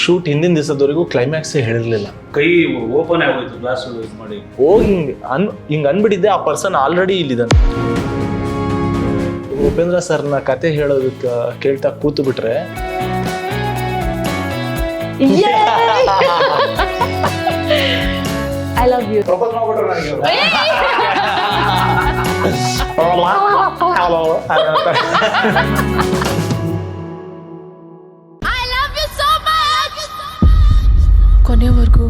Shoot ಹಿಂದಿನ ದಿವಸದವರೆಗೂ ಕ್ಲೈಮ್ಯಾಕ್ಸೇ ಹೇಳಿರ್ಲಿಲ್ಲ. ಕೈ open ಆಗೋಯ್ತು ಗ್ಲಾಸ್ ಮಾಡಿ ಹೋಗಿ ಹಿಂಗ್ ಅನ್ಬಿಟ್ಟಿದ್ದೆ, ಆ ಪರ್ಸನ್ ಆಲ್ರೆಡಿ ಇಲ್ಲಿದ್ದಾನೆ. ಉಪೇಂದ್ರ ಸರ್ನ ಕತೆ ಹೇಳೋದಕ್ಕೆ ಕೇಳ್ತಾ ಕೂತು ಬಿಟ್ರೆ ಐ ಲವ್ ಯು. ಪ್ರಪೋಸ್ ಮಾಡ್ಬಿಟ್ರೆ ನನಗೆ ಕೊನೆವರೆಗೂ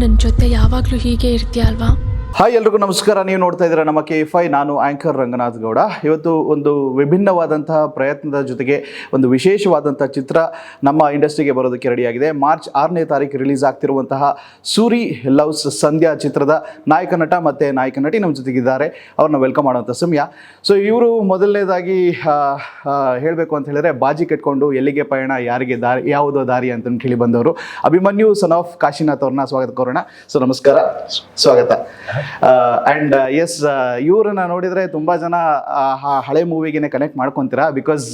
ನನ್ನ ಜೊತೆ ಯಾವಾಗಲೂ ಹೀಗೆ ಇರ್ತೀಯ ಅಲ್ವಾ? ಹಾಯ್ ಎಲ್ರಿಗೂ ನಮಸ್ಕಾರ. ನೀವು ನೋಡ್ತಾ ಇದ್ದೀರಾ ನಮ್ಮ KFI. ನಾನು ಆಂಕರ್ ರಂಗನಾಥ್ ಗೌಡ. ಇವತ್ತು ಒಂದು ವಿಭಿನ್ನವಾದಂತಹ ಪ್ರಯತ್ನದ ಜೊತೆಗೆ ಒಂದು ವಿಶೇಷವಾದಂಥ ಚಿತ್ರ ನಮ್ಮ ಇಂಡಸ್ಟ್ರಿಗೆ ಬರೋದಕ್ಕೆ ರೆಡಿಯಾಗಿದೆ. ಮಾರ್ಚ್ 6ನೇ ತಾರೀಕು ರಿಲೀಸ್ ಆಗ್ತಿರುವಂತಹ ಸೂರಿ ಲವ್ಸ್ ಸಂಧ್ಯಾ ಚಿತ್ರದ ನಾಯಕ ನಟ ಮತ್ತು ನಾಯಕ ನಟಿ ನಮ್ಮ ಜೊತೆಗಿದ್ದಾರೆ. ಅವ್ರನ್ನ ವೆಲ್ಕಮ್ ಮಾಡುವಂಥ ಸಮಯ. ಸೊ ಇವರು ಮೊದಲನೇದಾಗಿ ಹೇಳಬೇಕು ಅಂತ ಹೇಳಿದ್ರೆ, ಬಾಜಿ ಕಟ್ಕೊಂಡು ಎಲ್ಲಿಗೆ ಪಯಣ, ಯಾರಿಗೆ ದಾರಿ, ಯಾವುದೋ ದಾರಿ ಅಂತ ಹೇಳಿ ಬಂದವರು ಅಭಿಮನ್ಯು ಸನ್ ಆಫ್ ಕಾಶಿನಾಥ್ ಅವ್ರನ್ನ ಸ್ವಾಗತ ಕೋರೋಣ. ಸೊ ನಮಸ್ಕಾರ, ಸ್ವಾಗತ. ಆ್ಯಂಡ್ ಎಸ್, ಇವ್ರನ್ನ ನೋಡಿದರೆ ತುಂಬ ಜನ ಹಳೆ ಮೂವಿಗೆ ಕನೆಕ್ಟ್ ಮಾಡ್ಕೊತೀರಾ. ಬಿಕಾಸ್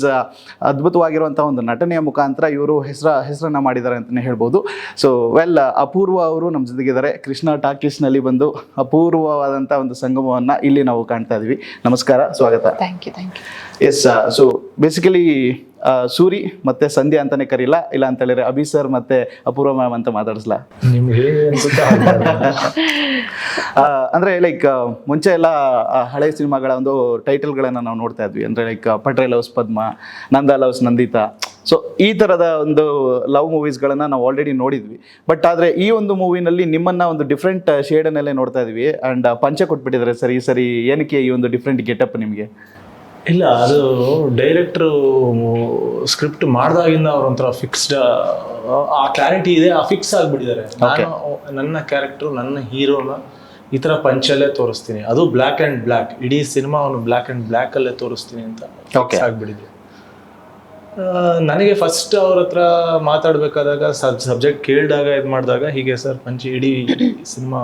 ಅದ್ಭುತವಾಗಿರುವಂಥ ಒಂದು ನಟನೆಯ ಮುಖಾಂತರ ಇವರು ಹೆಸರನ್ನು ಮಾಡಿದ್ದಾರೆ ಅಂತಲೇ ಹೇಳ್ಬೋದು. ಸೊ ಅಪೂರ್ವ ಅವರು ನಮ್ಮ ಜೊತೆಗಿದ್ದಾರೆ. ಕೃಷ್ಣ ಟಾಕೀಸ್ನಲ್ಲಿ ಬಂದು ಅಪೂರ್ವವಾದಂಥ ಒಂದು ಸಂಗಮವನ್ನು ಇಲ್ಲಿ ನಾವು ಕಾಣ್ತಾ ಇದ್ವಿ. ನಮಸ್ಕಾರ, ಸ್ವಾಗತ. Thank you. Yes, so basically Suri ಮತ್ತೆ ಸಂಧ್ಯಾ ಅಂತಾನೆ ಕರೀಲ, ಇಲ್ಲ ಅಂತ ಹೇಳಿದ್ರೆ ಅಭಿ ಸರ್ ಮತ್ತೆ ಅಪೂರ್ವ ಮ್ಯಾಮ್ ಅಂತ ಮಾತಾಡಿಸ್ಲಾ? ನಿಮ್ಗೆ ಅಂದ್ರೆ ಲೈಕ್ ಮುಂಚೆ ಎಲ್ಲ ಹಳೆ ಸಿನಿಮಾಗಳ ಒಂದು ಟೈಟಲ್ಗಳನ್ನು ನಾವು ನೋಡ್ತಾ ಇದ್ವಿ. ಅಂದ್ರೆ ಲೈಕ್ ಪಟ್ರೆ ಲವ್ಸ್ ಪದ್ಮ, ನಂದ ಲವ್ಸ್ ನಂದಿತಾ. ಸೊ ಈ ಥರದ ಒಂದು ಲವ್ ಮೂವೀಸ್ಗಳನ್ನು ನಾವು ಆಲ್ರೆಡಿ ನೋಡಿದ್ವಿ. ಬಟ್ ಆದರೆ ಈ ಒಂದು ಮೂವಿನಲ್ಲಿ ನಿಮ್ಮನ್ನು ಒಂದು ಡಿಫ್ರೆಂಟ್ ಶೇಡನ್ನಲ್ಲೇ ನೋಡ್ತಾ ಇದ್ವಿ. ಆ್ಯಂಡ್ ಪಂಚ ಕೊಟ್ಬಿಟ್ಟಿದ್ದಾರೆ ಸರ್. ಈ ಸರಿ ಏನಕ್ಕೆ ಈ ಒಂದು ಡಿಫ್ರೆಂಟ್ ಗೆಟಪ್ ನಿಮಗೆ? ಇಲ್ಲ, ಅದು ಡೈರೆಕ್ಟ್ರು ಸ್ಕ್ರಿಪ್ಟ್ ಮಾಡಿದಾಗಿಂದ ಅವ್ರೊಂಥರ ಫಿಕ್ಸ್ಡ್ ಆ ಕ್ಲಾರಿಟಿ ಇದೆ, ಆ ಫಿಕ್ಸ್ ಆಗಿಬಿಟ್ಟಿದ್ದಾರೆ. ನನ್ನ ಕ್ಯಾರೆಕ್ಟ್ರು, ನನ್ನ ಹೀರೋನ ಈ ಥರ ಪಂಚಲ್ಲೇ ತೋರಿಸ್ತೀನಿ, ಅದು ಬ್ಲ್ಯಾಕ್ ಆ್ಯಂಡ್ ಬ್ಲ್ಯಾಕ್, ಇಡೀ ಸಿನಿಮಾ ಅವನು ಬ್ಲ್ಯಾಕ್ ಆ್ಯಂಡ್ ಬ್ಲ್ಯಾಕಲ್ಲೇ ತೋರಿಸ್ತೀನಿ ಅಂತ ಫಿಕ್ಸ್ ಆಗಿಬಿಟ್ಟಿದೆ. ನನಗೆ ಫಸ್ಟ್ ಅವ್ರ ಹತ್ರ ಮಾತಾಡಬೇಕಾದಾಗ ಸಬ್ಜೆಕ್ಟ್ ಕೇಳಿದಾಗ ಇದು ಮಾಡಿದಾಗ, ಹೀಗೆ ಸರ್ ಪಂಚೆ ಇಡೀ ಸಿನಿಮಾ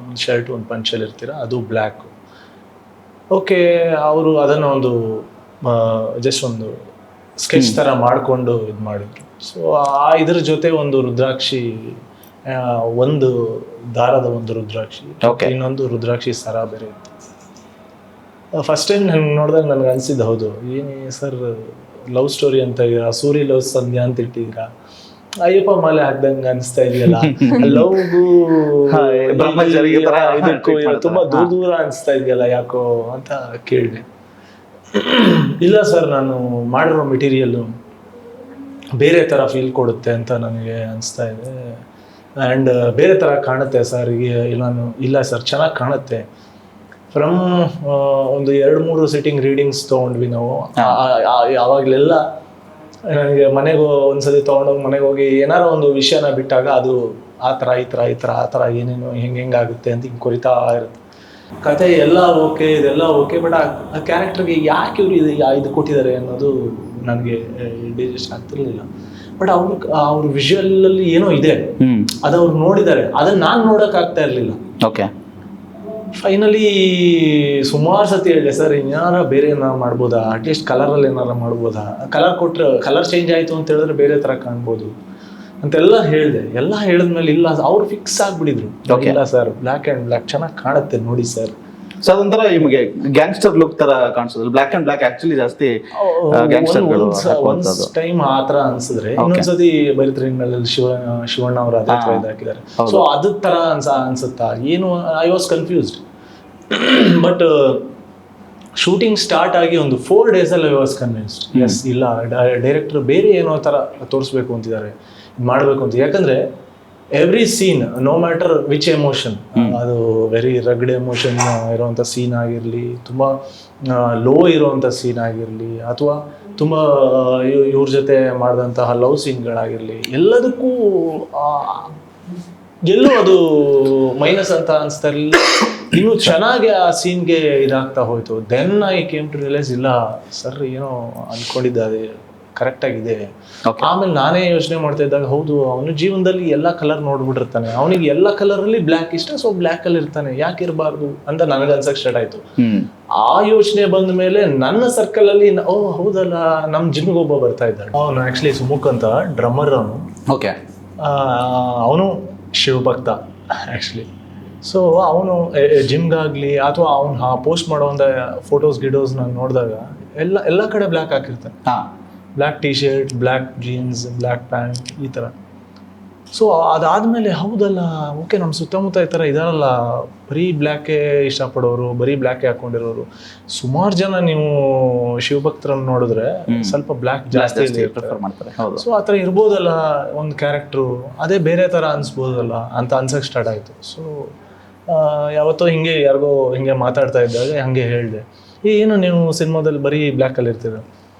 ಒಂದು ಶರ್ಟ್ ಒಂದು ಪಂಚಲ್ಲಿ ಇರ್ತೀರ, ಅದು ಬ್ಲ್ಯಾಕು. ಓಕೆ, ಅವರು ಅದನ್ನು ಒಂದು ಜಸ್ಟ್ ಒಂದು ಸ್ಕೆಚ್ ಥರ ಮಾಡಿಕೊಂಡು ಇದು ಮಾಡಿದ್ರು. ಸೊ ಇದ್ರ ಜೊತೆ ಒಂದು ರುದ್ರಾಕ್ಷಿ, ಒಂದು ದಾರದ ಒಂದು ರುದ್ರಾಕ್ಷಿ, ಇನ್ನೊಂದು ರುದ್ರಾಕ್ಷಿ ಸರ ಬೇರೆ ಇತ್ತು. ಫಸ್ಟ್ ಟೈಮ್ ನನಗೆ ನೋಡಿದಾಗ ನನಗೆ ಅನಿಸಿದ್ದು, ಹೌದು ಏನೇ ಸರ್ ಲವ್ ಸ್ಟೋರಿ ಅಂತ ಇದೀರಾ, ಸೂರಿ ಲವ್ ಸಂಧ್ಯಾ ಅಂತ ಇಟ್ಟಿದ್ದೀರಾ, ಅಯ್ಯಪ್ಪ ಮಾಲೆ ಹಾಕ್ದಂಗೆ ಅನಿಸ್ತಾ ಇದೆಯಲ್ಲ, ಲವ್ಗೂ ಇದಕ್ಕೂ ತುಂಬಾ ದೂರ ದೂರ ಅನಿಸ್ತಾ ಇದೆಯಲ್ಲ ಯಾಕೋ ಅಂತ ಕೇಳಿದೆ. ಇಲ್ಲ ಸರ್, ನಾನು ಮಾಡಿರೋ ಮೆಟೀರಿಯಲ್ಲು ಬೇರೆ ಥರ ಫೀಲ್ ಕೊಡುತ್ತೆ ಅಂತ ನನಗೆ ಅನಿಸ್ತಾ ಇದೆ. ಆ್ಯಂಡ್ ಬೇರೆ ಥರ ಕಾಣುತ್ತೆ ಸರ್. ಇಲ್ಲ ಸರ್, ಚೆನ್ನಾಗಿ ಕಾಣುತ್ತೆ. ಫ್ರಮ್ ಒಂದು 2-3 ಸಿಟ್ಟಿಂಗ್ ರೀಡಿಂಗ್ಸ್ ತೊಗೊಂಡ್ವಿ ನಾವು. ಯಾವಾಗಲೆಲ್ಲ ನನಗೆ ಮನೆಗೆ ಒಂದ್ಸತಿ ತೊಗೊಂಡೋಗಿ ಮನೆಗೆ ಹೋಗಿ ಏನಾರ ಒಂದು ವಿಷಯನ ಬಿಟ್ಟಾಗ ಅದು ಆ ಥರ ಈ ಥರ ಈ ಥರ ಆ ಥರ ಏನೇನು ಹೆಂಗಾಗುತ್ತೆ ಅಂತ ಹಿಂಗೆ ಕೊರಿತಾ ಇರುತ್ತೆ. ಕತೆ ಎಲ್ಲ ಓಕೆ, ಇದೆಲ್ಲ ಓಕೆ, ಬಟ್ ಆ ಕ್ಯಾರೆಕ್ಟರ್ಗೆ ಯಾಕೆ ಇವರು ಇದು ಕೊಟ್ಟಿದ್ದಾರೆ ಅನ್ನೋದು ನನಗೆ ಡೈಜೆಸ್ಟ್ ಆಗ್ತಿರ್ಲಿಲ್ಲ. ಬಟ್ ಅವ್ರ ವಿಜುವಲಲ್ಲಿ ಏನೋ ಇದೆ, ಅದು ಅವ್ರು ನೋಡಿದ್ದಾರೆ, ಅದನ್ನ ನಾನು ನೋಡೋಕ್ಕಾಗ್ತಾ ಇರಲಿಲ್ಲ. ಓಕೆ, ಫೈನಲಿ ಸುಮಾರು ಸತಿ ಹೇಳಿದೆ, ಸರ್ ಏನಾರ ಬೇರೆ ಏನಾರು ಮಾಡ್ಬೋದಾ, ಅಟ್ಲೀಸ್ಟ್ ಕಲರಲ್ಲಿ ಏನಾರ ಮಾಡ್ಬೋದಾ, ಕಲರ್ ಕೊಟ್ಟರೆ ಕಲರ್ ಚೇಂಜ್ ಆಯಿತು ಅಂತ ಹೇಳಿದ್ರೆ ಬೇರೆ ಥರ ಕಾಣ್ಬೋದು ಅಂತೆಲ್ಲ ಹೇಳಿದೆ. ಎಲ್ಲ ಹೇಳಿದ್ಮೇಲೆ ಇಲ್ಲ, ಅವ್ರು ಫಿಕ್ಸ್ ಆಗಿಬಿಟ್ಟಿದ್ರು. ಇಲ್ಲ ಸರ್, ಬ್ಲ್ಯಾಕ್ ಆ್ಯಂಡ್ ಬ್ಲ್ಯಾಕ್ ಚೆನ್ನಾಗಿ ಕಾಣುತ್ತೆ ನೋಡಿ ಸರ್. ಸೊ ಅದೊಂಥರ ನಿಮಗೆ ಗ್ಯಾಂಗ್ಸ್ಟರ್ ಲುಕ್ ತರ ಕಾಣಿಸೋದು. ಬ್ಲ್ಯಾಕ್ ಆ್ಯಂಡ್ ಬ್ಲ್ಯಾಕ್ ಆಕ್ಚುಲಿ ಜಾಸ್ತಿ ಗ್ಯಾಂಗ್ಸ್ಟರ್ಗಳು ಒಂದು ಟೈಮ್ ಆ ಥರ ಅನ್ಸಿದ್ರೆ, ಇನ್ನೊಂದ್ಸತಿ ಬರಿತ್ರಿನಲ್ಲಿ ಶಿವಣ್ಣ ಅವರು ಅದೇ ಥರ ಇದಾಕಿದ್ದಾರೆ. ಸೊ ಅದ ಥರ ಅನ್ಸುತ್ತಾ ಏನು, I was confused. But shooting start ಆಗಿ ಒಂದು 4 ಡೇಸಲ್ಲಿ ಐ ವಾಸ್ ಕನ್ವಿನ್ಸ್ಡ್. ಎಸ್, ಇಲ್ಲ ಡೈರೆಕ್ಟರ್ ಬೇರೆ ಏನೋ ಥರ ತೋರಿಸ್ಬೇಕು ಅಂತಿದ್ದಾರೆ, ಮಾಡಬೇಕು ಅಂತ. ಯಾಕಂದರೆ every scene, no matter which emotion, ಅದು ವೆರಿ ರಗ್ಡ್ ಎಮೋಷನ್ ಇರೋವಂಥ ಸೀನ್ ಆಗಿರಲಿ, ತುಂಬ ಲೋ ಇರೋವಂಥ ಸೀನ್ ಆಗಿರಲಿ, ಅಥವಾ ತುಂಬ ಇವ್ರ ಜೊತೆ ಮಾಡಿದಂತಹ ಲವ್ ಸೀನ್ಗಳಾಗಿರಲಿ, ಎಲ್ಲದಕ್ಕೂ ಎಲ್ಲೂ ಅದು ಮೈನಸ್ ಅಂತ ಅನಿಸ್ತಾ ಇರಲಿಲ್ಲ. ಇನ್ನೂ ಚೆನ್ನಾಗಿ ಆ ಸೀನ್ಗೆ ಇದಾಗ್ತಾ ಹೋಯ್ತು. Then I came to realise, ಇಲ್ಲ ಸರ್ ಏನೋ ಅಂದ್ಕೊಂಡಿದ್ದೆ ಕರೆಕ್ಟಾಗಿದೆ. ಆಮೇಲೆ ನಾನೇ ಯೋಚನೆ ಮಾಡ್ತಾ ಇದ್ದಾಗ, ಹೌದು ಅವನ ಜೀವನದಲ್ಲಿ ಎಲ್ಲ ಕಲರ್ ನೋಡ್ಬಿಟ್ಟಿರ್ತಾನೆ, ಅವನಿಗೆ ಎಲ್ಲ ಕಲರಲ್ಲಿ ಬ್ಲ್ಯಾಕ್ ಇಷ್ಟ, ಸೊ ಬ್ಲ್ಯಾಕ್ ಅಲ್ಲಿ ಇರ್ತಾನೆ, ಯಾಕೆ ಇರಬಾರ್ದು ಅಂತ ನನಗೆ ಅನ್ಸಕ್ ಸ್ಟಾರ್ಟ್ ಆಯ್ತು. ಆ ಯೋಚನೆ ಬಂದ ಮೇಲೆ ನನ್ನ ಸರ್ಕಲ್ ಅಲ್ಲಿ, ಓ ಹೌದಲ್ಲ, ನಮ್ ಜಿಮ್ಗೆ ಒಬ್ಬ ಬರ್ತಾ ಇದ್ದಾಳೆ, ಅವನು ಆಕ್ಚುಲಿ ಸುಮುಖ್ ಅಂತ ಡ್ರಮ್ಮರ್ ಅವನು. ಓಕೆ, ಅವನು ಶಿವಭಕ್ತ ಆ್ಯಕ್ಚುಲಿ. ಸೊ ಅವನು ಜಿಮ್ಗಾಗಲಿ ಅಥವಾ ಅವ್ನು ಪೋಸ್ಟ್ ಮಾಡೋ ಒಂದು ಫೋಟೋಸ್ ಗಿಡೋಸ್ ನಾನು ನೋಡಿದಾಗ ಎಲ್ಲ ಕಡೆ ಬ್ಲ್ಯಾಕ್ ಹಾಕಿರ್ತಾನೆ. Black t shirt, black jeans, black pant, ಈ ಥರ. ಸೊ ಅದಾದಮೇಲೆ ಹೌದಲ್ಲ, ಓಕೆ, ನಮ್ಮ ಸುತ್ತಮುತ್ತ ಈ ಥರ ಇದಾರಲ್ಲ, ಬರೀ ಬ್ಲ್ಯಾಕೇ ಇಷ್ಟಪಡೋರು, ಬರೀ ಬ್ಲ್ಯಾಕೇ ಹಾಕ್ಕೊಂಡಿರೋರು ಸುಮಾರು ಜನ. ನೀವು ಶಿವಭಕ್ತರನ್ನು ನೋಡಿದ್ರೆ ಸ್ವಲ್ಪ ಬ್ಲ್ಯಾಕ್ ಜಾಸ್ತಿ ಪ್ರಿಫರ್ ಮಾಡ್ತಾರೆ. ಸೊ ಆ ಥರ ಇರ್ಬೋದಲ್ಲ ಒಂದು ಕ್ಯಾರೆಕ್ಟ್ರು, ಅದೇ ಬೇರೆ ಥರ ಅನಿಸ್ಬೋದಲ್ಲ ಅಂತ ಅನ್ಸಕ್ಕೆ ಸ್ಟಾರ್ಟ್ ಆಯಿತು. ಸೊ ಯಾವತ್ತೋ ಹಿಂಗೆ ಯಾರಿಗೋ ಹಿಂಗೆ ಮಾತಾಡ್ತಾ ಇದ್ದಾಗ ಹಾಗೆ ಹೇಳಿದೆ, ಏನು ನೀವು ಸಿನಿಮಾದಲ್ಲಿ ಬರೀ ಬ್ಲ್ಯಾಕಲ್ಲಿ ಇರ್ತೀರ.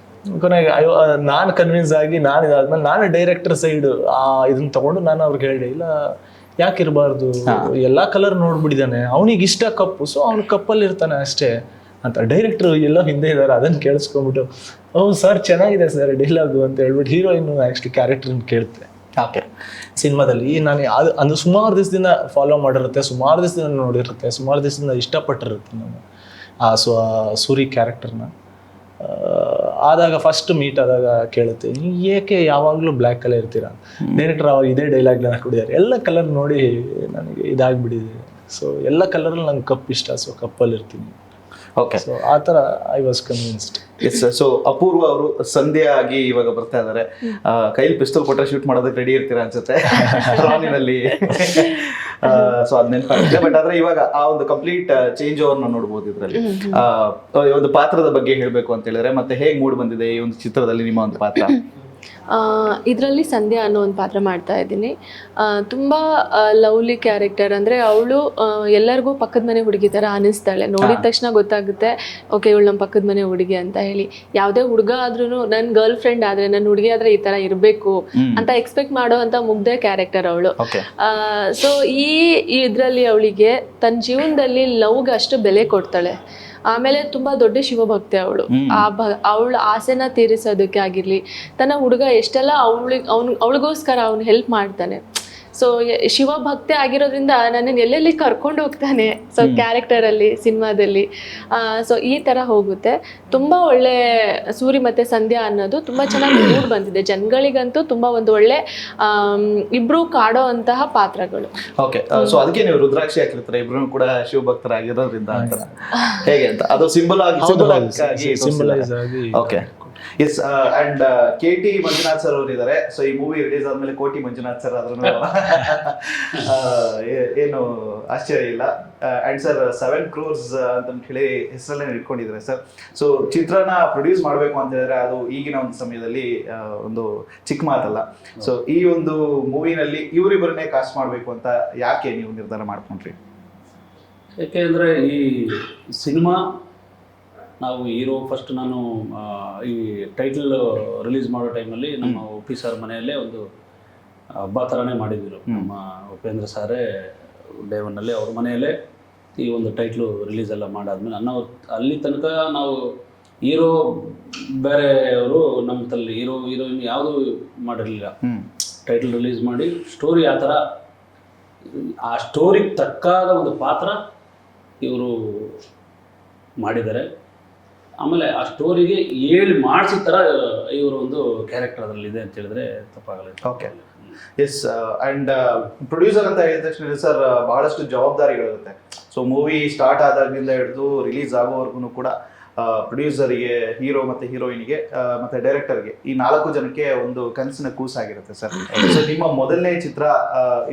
ಕೊನೆಗೆ ನಾನು ಕನ್ವಿನ್ಸ್ ಆಗಿ ನಾನು ಇದಾದ್ಮೇಲೆ ನಾನು ಡೈರೆಕ್ಟರ್ ಸೈಡ್ ಇದನ್ನ ತಗೊಂಡು ನಾನು ಅವ್ರಿಗೆ ಹೇಳಿದೆ, ಇಲ್ಲ ಯಾಕಿರಬಾರ್ದು, ಎಲ್ಲ ಕಲರ್ ನೋಡ್ಬಿಟ್ಟಿದ್ದಾನೆ, ಅವನಿಗೆ ಇಷ್ಟ ಕಪ್ಪು, ಸೊ ಅವ್ನು ಕಪ್ಪಲ್ಲಿ ಇರ್ತಾನೆ ಅಷ್ಟೇ ಅಂತ. ಡೈರೆಕ್ಟ್ರು ಎಲ್ಲ ಹಿಂದೆ ಇದ್ದಾರೆ, ಅದನ್ನು ಕೇಳಿಸ್ಕೊಂಡ್ಬಿಟ್ಟು ಹೌದು ಸರ್ ಚೆನ್ನಾಗಿದೆ ಸರ್ ಡೈಲಾಗು ಅಂತ ಹೇಳ್ಬಿಟ್ಟು ಹೀರೋಯಿನ್ ಆ್ಯಕ್ಚುಲಿ ಕ್ಯಾರೆಕ್ಟರ್ನ ಕೇಳ್ತೆ. ಓಕೆ, ಸಿನಿಮಾದಲ್ಲಿ ನಾನು ಅದು ಸುಮಾರು ದಿವಸದಿಂದ ಫಾಲೋ ಮಾಡಿರುತ್ತೆ, ಸುಮಾರು ದಿವಸದಿಂದ ನೋಡಿರುತ್ತೆ, ಸುಮಾರು ದಿವಸದಿಂದ ಇಷ್ಟಪಟ್ಟಿರುತ್ತೆ ನಾನು ಸೂರಿ ಕ್ಯಾರೆಕ್ಟರ್ನ. ಆದಾಗ ಫಸ್ಟ್ ಮೀಟ್ ಆದಾಗ ಕೇಳುತ್ತೆ, ನೀವು ಏಕೆ ಯಾವಾಗಲೂ ಬ್ಲ್ಯಾಕ್ ಕಲರ್ ಇರ್ತೀರಾ? ಡೈರೆಕ್ಟರ್ ಅವಾಗ ಇದೇ ಡೈಲಾಗ್ನ ಹಾಕ್ಬಿಟ್ಟಿದ್ದಾರೆ, ಎಲ್ಲ ಕಲರ್ ನೋಡಿ ನನಗೆ ಇದಾಗ್ಬಿಟ್ಟಿದೆ, ಸೊ ಎಲ್ಲ ಕಲರಲ್ಲಿ ನಂಗೆ ಕಪ್ ಇಷ್ಟ, ಸೊ ಕಪ್ಪಲ್ಲಿ ಇರ್ತೀನಿ. ಓಕೆ, ಸೊ ಆ ಥರ I was convinced. Yes. So Apoorva ಅವರು ಸಂಧ್ಯಾ ಆಗಿ ಇವಾಗ ಬರ್ತಾ ಇದ್ದಾರೆ. ಕೈಲಿ ಪಿಸ್ತೂಲ್ ಕೊಟ್ಟರೆ ಶೂಟ್ ಮಾಡೋದಕ್ಕೆ ರೆಡಿ ಇರ್ತೀರಾ ಅನ್ಸುತ್ತೆ ರಾನಿನಲ್ಲಿ. ಸೊ ಅದ್ ನೆನಪಾಗುತ್ತೆ. ಬಟ್ ಆದ್ರೆ ಇವಾಗ ಆ ಒಂದು ಕಂಪ್ಲೀಟ್ ಚೇಂಜ್ ಓವರ್ನ ನೋಡ್ಬೋದು ಇದರಲ್ಲಿ. ಒಂದು ಪಾತ್ರದ ಬಗ್ಗೆ ಹೇಳ್ಬೇಕು ಅಂತ ಹೇಳಿದ್ರೆ, ಮತ್ತೆ ಹೇಗೆ ಮೂಡ್ ಬಂದಿದೆ ಈ ಒಂದು ಚಿತ್ರದಲ್ಲಿ ನಿಮ್ಮ ಒಂದು ಪಾತ್ರ? ಇದರಲ್ಲಿ ಸಂಧ್ಯಾ ಅನ್ನೋ ಒಂದು ಪಾತ್ರ ಮಾಡ್ತಾ ಇದ್ದೀನಿ. ತುಂಬ ಲವ್ಲಿ ಕ್ಯಾರೆಕ್ಟರ್. ಅಂದರೆ ಅವಳು ಎಲ್ಲರಿಗೂ ಪಕ್ಕದ ಮನೆ ಹುಡುಗಿ ಥರ ಅನ್ನಿಸ್ತಾಳೆ. ನೋಡಿದ ತಕ್ಷಣ ಗೊತ್ತಾಗುತ್ತೆ, ಓಕೆ ಇವಳು ನಮ್ಮ ಪಕ್ಕದ ಮನೆ ಹುಡುಗಿ ಅಂತ ಹೇಳಿ. ಯಾವುದೇ ಹುಡುಗ ಆದ್ರೂ ನನ್ನ ಗರ್ಲ್ ಫ್ರೆಂಡ್ ಆದರೆ, ನನ್ನ ಹುಡುಗಿ ಆದರೆ ಈ ಥರ ಇರಬೇಕು ಅಂತ ಎಕ್ಸ್ಪೆಕ್ಟ್ ಮಾಡೋ ಅಂತ ಮುಗ್ಧ ಕ್ಯಾರೆಕ್ಟರ್ ಅವಳು. ಸೊ ಇದರಲ್ಲಿ ಅವಳಿಗೆ ತನ್ನ ಜೀವನದಲ್ಲಿ ಲವ್ಗೆ ಅಷ್ಟು ಬೆಲೆ ಕೊಡ್ತಾಳೆ. ಆಮೇಲೆ ತುಂಬ ದೊಡ್ಡ ಶಿವಭಕ್ತೆ ಅವಳು. ಅವಳ ಆಸೆನ ತೀರಿಸೋದಕ್ಕೆ ಆಗಿರಲಿ, ತನ್ನ ಹುಡುಗ ಎಷ್ಟೆಲ್ಲ ಅವಳಿಗೋಸ್ಕರ ಅವ್ನು ಹೆಲ್ಪ್ ಮಾಡ್ತಾನೆ. ಸೊ ಶಿವಭಕ್ತೆ ಆಗಿರೋದ್ರಿಂದ ನನ್ನನ್ನು ಎಲ್ಲೆಲ್ಲಿ ಕರ್ಕೊಂಡು ಹೋಗ್ತಾನೆ ಸೊ ಕ್ಯಾರೆಕ್ಟರಲ್ಲಿ, ಸಿನಿಮಾದಲ್ಲಿ. ಸೊ ಈ ಥರ ಹೋಗುತ್ತೆ. ತುಂಬ ಒಳ್ಳೆ ಸೂರಿ ಮತ್ತು ಸಂಧ್ಯಾ ಅನ್ನೋದು ತುಂಬ ಚೆನ್ನಾಗಿ ಮೂಡ್ ಬಂದಿದೆ. ಜನಗಳಿಗಂತೂ ತುಂಬ ಒಂದು ಒಳ್ಳೆ ಇಬ್ರು ಕಾಡೋ ಅಂತಹ ಪಾತ್ರಗಳು. ಓಕೆ, ಸೊ ಅದಕ್ಕೆ ನೀವು ರುದ್ರಾಕ್ಷಿ ಹಾಕಿರ್ತಾರೆ, ಇಬ್ರು ಕೂಡ ಶಿವಭಕ್ತರಾಗಿರೋದ್ರಿಂದ ಅಂತ ಹೇಗೆ ಅಂತ ಅದು ಸಿಂಬಲೈಸ್ ಆಗಿ. Okay, yes. And KT Manjunath sir ಅವರು ಇದ್ದಾರೆ. ಸೊ ಈ ಮೂವಿ ರಿಲೀಸ್ ಆದ್ಮೇಲೆ ಕೋಟಿ ಮಂಜುನಾಥ್ ಸರ್ ಆದ್ರೂ ಏನು ಆಶ್ಚರ್ಯ ಇಲ್ಲ. ಅಂಡ್ ಸರ್ 7 crores ಅಂತ ಹೇಳಿ ಹೆಸರಲ್ಲೇ ಇಟ್ಕೊಂಡಿದ್ದಾರೆ ಸರ್. ಸೊ ಚಿತ್ರನ ಪ್ರೊಡ್ಯೂಸ್ ಮಾಡಬೇಕು ಅಂತ ಹೇಳಿದ್ರೆ ಅದು ಈಗಿನ ಒಂದು ಸಮಯದಲ್ಲಿ ಒಂದು ಚಿಕ್ಕ ಮಾತಲ್ಲ. ಸೊ ಈ ಒಂದು ಮೂವಿನಲ್ಲಿ ಇವರಿಬ್ಬರನ್ನೇ ಕಾಸ್ಟ್ ಮಾಡಬೇಕು ಅಂತ ಯಾಕೆ ನೀವು ನಿರ್ಧಾರ ಮಾಡ್ಕೊಂಡ್ರಿ? ಯಾಕೆಂದರೆ ಈ ಸಿನಿಮಾ ನಾವು ಹೀರೋ ಫಸ್ಟ್ ನಾನು ಈ ಟೈಟಲ್ ರಿಲೀಸ್ ಮಾಡೋ ಟೈಮಲ್ಲಿ ನಮ್ಮ ಉಪಿ ಸರ್ ಮನೆಯಲ್ಲೇ ಒಂದು ಹಬ್ಬ ಥರನೇ ಮಾಡಿದ್ರು. ನಮ್ಮ ಉಪೇಂದ್ರ ಸಾರೇ ಡೇ ಒನ್ನಲ್ಲಿ ಅವ್ರ ಮನೆಯಲ್ಲೇ ಈ ಒಂದು ಟೈಟ್ಲು ರಿಲೀಸ್ ಎಲ್ಲ ಮಾಡಾದ್ಮೇಲೆ ನಾವು ಅಲ್ಲಿ ತನಕ ನಾವು ಹೀರೋ ಬೇರೆಯವರು ನಮ್ಮ ತಲ್ಲಿ ಹೀರೋಯಿನ್ ಯಾವುದೂ ಮಾಡಿರಲಿಲ್ಲ. ಟೈಟಲ್ ರಿಲೀಸ್ ಮಾಡಿ ಸ್ಟೋರಿ ಆ ಥರ, ಆ ಸ್ಟೋರಿಗೆ ತಕ್ಕಾದ ಒಂದು ಪಾತ್ರ ಇವರು ಮಾಡಿದ್ದಾರೆ. ಆಮೇಲೆ ಆ ಸ್ಟೋರಿಗೆ ಹೇಳಿ ಮಾಡಿಸಿದ ಥರ ಇವರು ಒಂದು ಕ್ಯಾರೆಕ್ಟರ್ ಅದರಲ್ಲಿ ಇದೆ ಅಂತ ಹೇಳಿದ್ರೆ ತಪ್ಪಾಗಲ್ಲ. Okay, yes. ಅಂಡ್ ಪ್ರೊಡ್ಯೂಸರ್ ಅಂತ ಹೇಳಿದ ತಕ್ಷಣ ಸರ್ ಬಹಳಷ್ಟು ಜವಾಬ್ದಾರಿಗಳಿರುತ್ತೆ. ಸೊ ಮೂವಿ ಸ್ಟಾರ್ಟ್ ಆದಾಗಿಂದ ಹಿಡಿದು ರಿಲೀಸ್ ಆಗೋವರೆಗೂ ಕೂಡ ಪ್ರೊಡ್ಯೂಸರಿಗೆ, ಹೀರೋ ಮತ್ತು ಹೀರೋಯಿನ್ಗೆ ಮತ್ತು ಡೈರೆಕ್ಟರ್ಗೆ, ಈ 4 ಜನಕ್ಕೆ ಒಂದು ಕನಸಿನ ಕೂಸಾಗಿರುತ್ತೆ ಸರ್. ಸೊ ನಿಮ್ಮ ಮೊದಲನೇ ಚಿತ್ರ